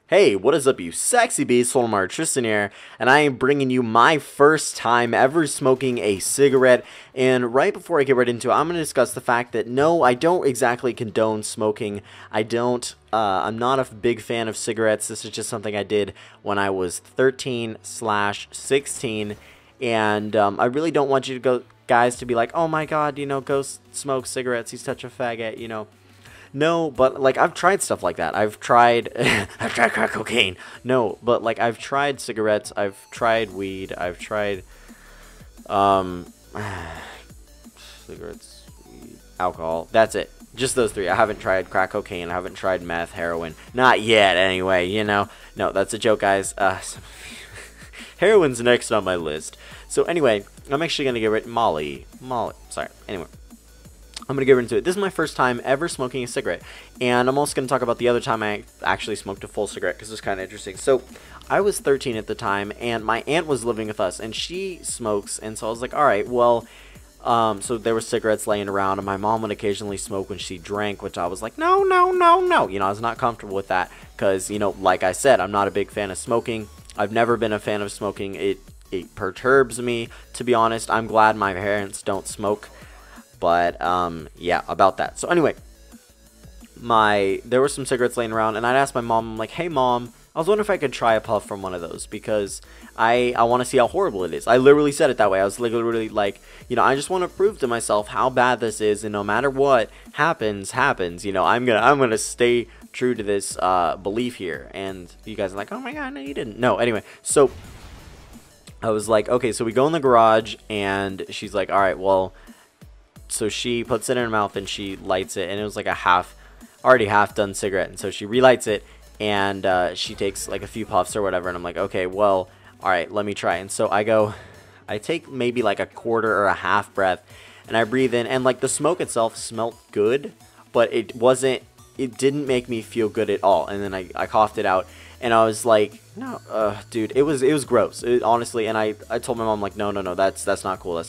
Hey, what is up, you sexy beast? Solanum-Heart, Tristan here, and I am bringing you my first time ever smoking a cigarette. And right before I get right into it, I'm going to discuss the fact that no, I don't exactly condone smoking. I'm not a big fan of cigarettes. This is just something I did when I was 13/16, and I really don't want you to guys to be like, oh my god, Ghost smokes cigarettes, he's such a faggot. No, but like I've tried stuff like that. I've tried I've tried crack cocaine. No, but like I've tried cigarettes, I've tried weed, I've tried cigarettes, weed, alcohol. That's it. Just those three. I haven't tried crack cocaine, I haven't tried meth, heroin. Not yet anyway, No, that's a joke, guys. Heroin's next on my list. So anyway, I'm actually going to get rid Molly. Sorry. Anyway, I'm going to get into it. This is my first time ever smoking a cigarette, and I'm also going to talk about the other time I actually smoked a full cigarette, because it's kind of interesting. So, I was 13 at the time, and my aunt was living with us, and she smokes, and so I was like, alright, well, so there were cigarettes laying around, and my mom would occasionally smoke when she drank, which I was like, no, no, no, no, I was not comfortable with that, because, like I said, I'm not a big fan of smoking. I've never been a fan of smoking. It perturbs me, to be honest. I'm glad my parents don't smoke. But, yeah, about that. So, anyway, there were some cigarettes laying around, and I'd ask my mom, I'm like, hey, Mom, I was wondering if I could try a puff from one of those, because I want to see how horrible it is. I literally said it that way. I was literally like, I just want to prove to myself how bad this is, and no matter what happens, I'm gonna stay true to this, belief here. And you guys are like, oh my god, no, you didn't. No, anyway, so I was like, okay, so we go in the garage, and she's like, alright, well, so she puts it in her mouth and she lights it, and it was like already half done cigarette, and so she relights it, and she takes like a few puffs or whatever, and I'm like, okay, well, alright, let me try. And so I take maybe like a quarter or a half breath, and I breathe in, and like the smoke itself smelled good, but it didn't make me feel good at all. And then I coughed it out, and I was like, no, dude, it was gross, honestly. And I told my mom, like, no, that's not cool,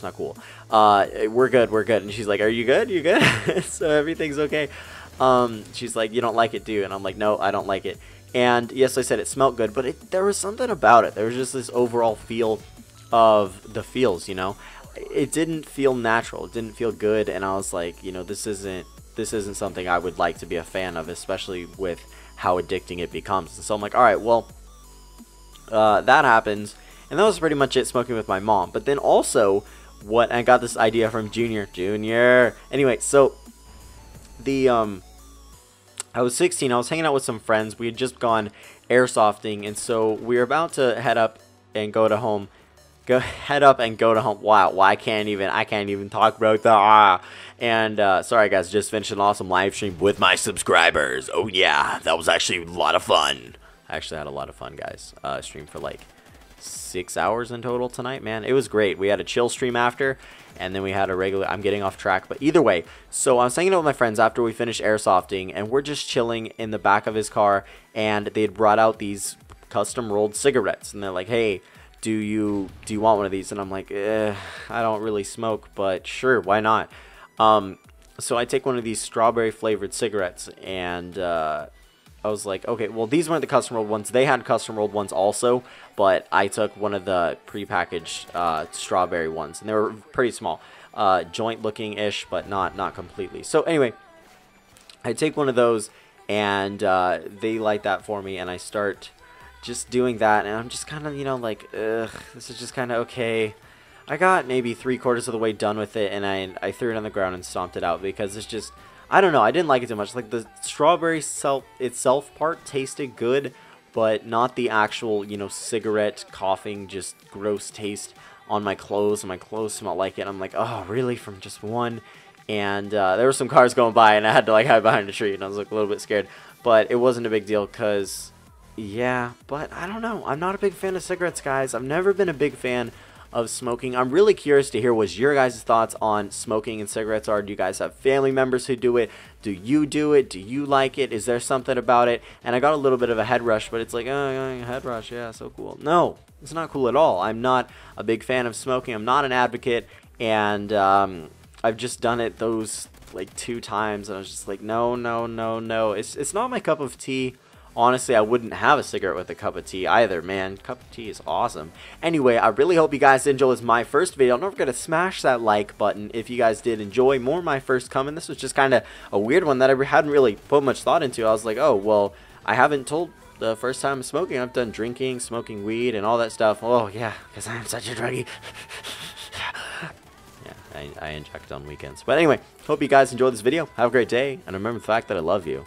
we're good. And she's like, are you good, so everything's okay. She's like, you don't like it, do you? And I'm like, no, I don't like it. And yes, I said it smelled good, but there was something about it. There was just this overall feel of the feels, it didn't feel natural, it didn't feel good. And I was like, this isn't something I would like to be a fan of, especially with how addicting it becomes. And so I'm like, alright, well, that happens, and that was pretty much it, smoking with my mom. But then also, I got this idea from Junior. Anyway, so I was 16, I was hanging out with some friends, we had just gone airsofting, and so we were about to head up and go to home. Wow, I can't even talk about that. And sorry guys, just finished an awesome live stream with my subscribers. Oh yeah, that was actually a lot of fun. I actually had a lot of fun, guys. Streamed for like 6 hours in total tonight, man. It was great. We had a chill stream after, and then we had a regular. I'm getting off track, but either way. So I was hanging out with my friends after we finished airsofting, and we're just chilling in the back of his car, and they had brought out these custom rolled cigarettes, and they're like, hey, do you want one of these? And I'm like, I don't really smoke, but sure, why not? So I take one of these strawberry flavored cigarettes, and I was like, okay, well, these weren't the custom rolled ones. They had custom rolled ones also, but I took one of the prepackaged strawberry ones, and they were pretty small, joint looking ish, but not completely. So anyway, I take one of those, and they light that for me, and I start just doing that, and I'm just kind of, like, ugh, this is just kind of okay. I got maybe 3/4 of the way done with it, and I threw it on the ground and stomped it out, because it's just, I don't know, I didn't like it too much. Like, the strawberry itself part tasted good, but not the actual, cigarette coughing, just gross taste on my clothes, and my clothes smelled like it. I'm like, oh, really, from just one? And there were some cars going by, and I had to, like, hide behind a tree, and I was, like, a little bit scared, but it wasn't a big deal, because yeah, but I don't know. I'm not a big fan of cigarettes, guys. I've never been a big fan of smoking. I'm really curious to hear what your guys' thoughts on smoking and cigarettes are. Do you guys have family members who do it? Do you do it? Do you like it? Is there something about it? And I got a little bit of a head rush, but it's like, oh, head rush, yeah, so cool. No, it's not cool at all. I'm not a big fan of smoking. I'm not an advocate, and I've just done it those like 2 times, and I was just like, no. It's not my cup of tea. honestly, I wouldn't have a cigarette with a cup of tea either, man. Cup of tea is awesome. Anyway, I really hope you guys enjoyed my first video. Don't forget to smash that like button if you guys did enjoy more of my first coming. This was just kind of a weird one that I hadn't really put much thought into. I was like, oh, well, I haven't told the first time I'm smoking. I've done drinking, smoking weed, and all that stuff. Oh, yeah, because I'm such a druggie. Yeah, I inject on weekends. But anyway, hope you guys enjoyed this video. Have a great day, and remember the fact that I love you.